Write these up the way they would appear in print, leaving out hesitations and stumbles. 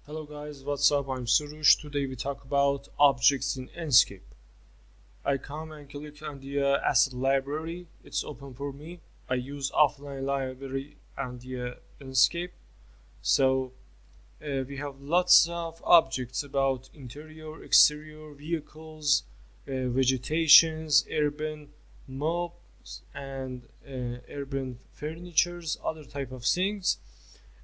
Hello guys, what's up? I'm Surush. Today we talk about objects in Enscape. I come and click on the asset library. It's open for me. I use offline library and the Enscape. So we have lots of objects about interior, exterior, vehicles, vegetations, urban mobs, and urban furnitures, other type of things.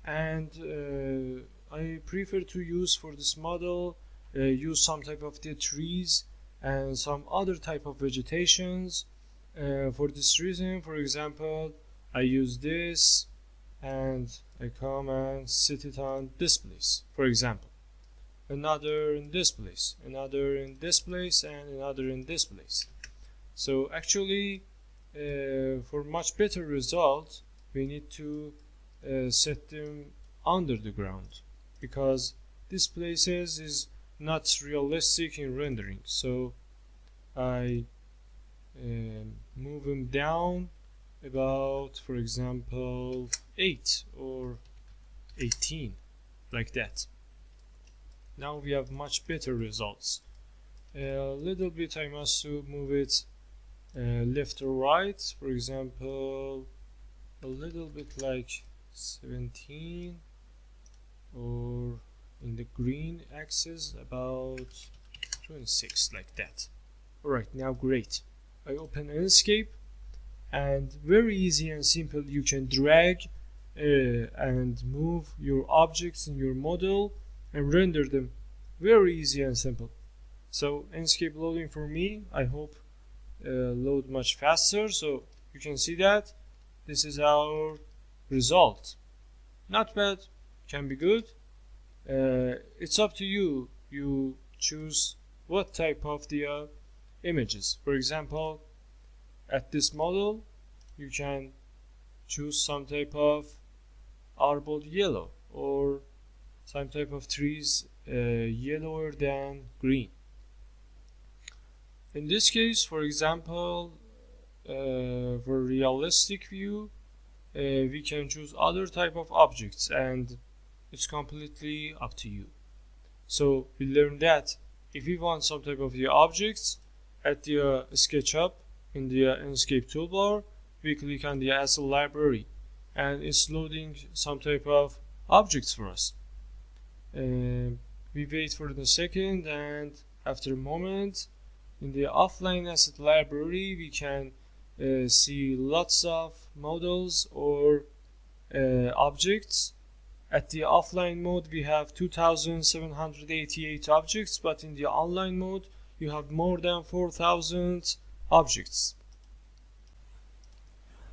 And I prefer to use for this model use some type of the trees and some other type of vegetations. For this reason, for example, I use this and I come and set it on this place, for example, another in this place, another in this place, and another in this place. So actually for much better result we need to set them under the ground, because this places is not realistic in rendering. So I move them down about, for example, 8 or 18, like that. Now we have much better results. A little bit I must move it left or right, for example a little bit like 17, or in the green axis about 26, like that. Alright, now great. I open Enscape, and very easy and simple, you can drag and move your objects in your model and render them. Very easy and simple. So Enscape loading for me, I hope load much faster. So you can see that this is our result. Not bad, can be good. It's up to you. You choose what type of the images. For example, at this model you can choose some type of arbor yellow, or some type of trees yellower than green. In this case, for example, for realistic view, we can choose other type of objects, and it's completely up to you. So we learned that if we want some type of the objects at the SketchUp in the Enscape toolbar, we click on the asset library and it's loading some type of objects for us. We wait for a second, and after a moment in the offline asset library we can see lots of models or objects. At the offline mode we have 2788 objects, but in the online mode you have more than 4000 objects.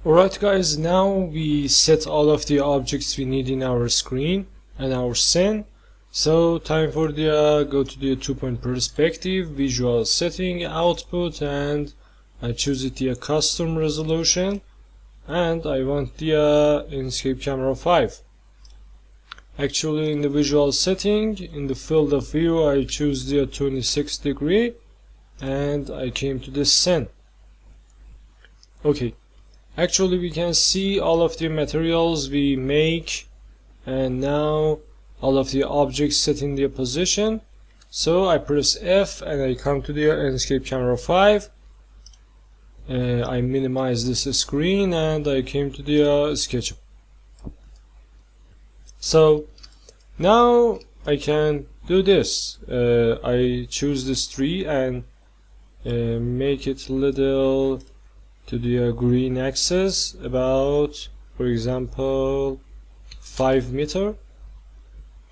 Alright guys, now we set all of the objects we need in our screen and our scene. So time for the go to the 2-point perspective, visual setting, output, and I choose it the custom resolution, and I want the Enscape camera 5. Actually in the visual setting, in the field of view I choose the 26 degree and I came to the scene. Okay, actually we can see all of the materials we make, and now all of the objects set in their position. So I press F and I come to the Enscape camera 5. I minimize this screen and I came to the SketchUp. So now I can do this. I choose this tree and make it little to the green axis, about, for example, 5 meter.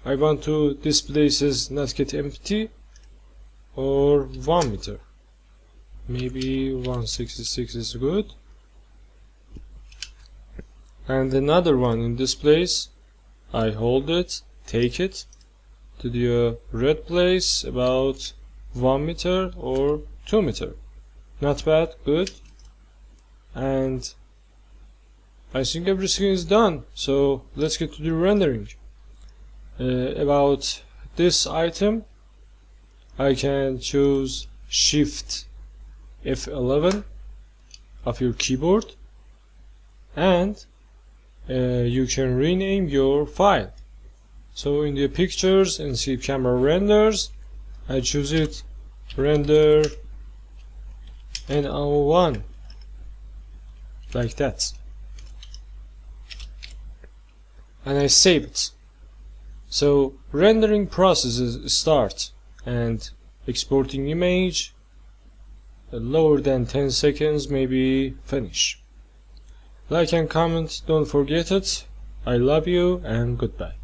I want to this places not get empty, or 1 meter. Maybe 166 is good. And another one in this place, I hold it, take it to the red place, about 1 meter or 2 meter. Not bad, good. And I think everything is done. So let's get to the rendering. About this item, I can choose Shift F11 of your keyboard, and you can rename your file. So in the pictures, Enscape camera renders, I choose it, render NO1, like that, and I save it. So rendering processes start, and exporting image lower than 10 seconds, maybe finish. Like and comment, don't forget it. I love you and goodbye.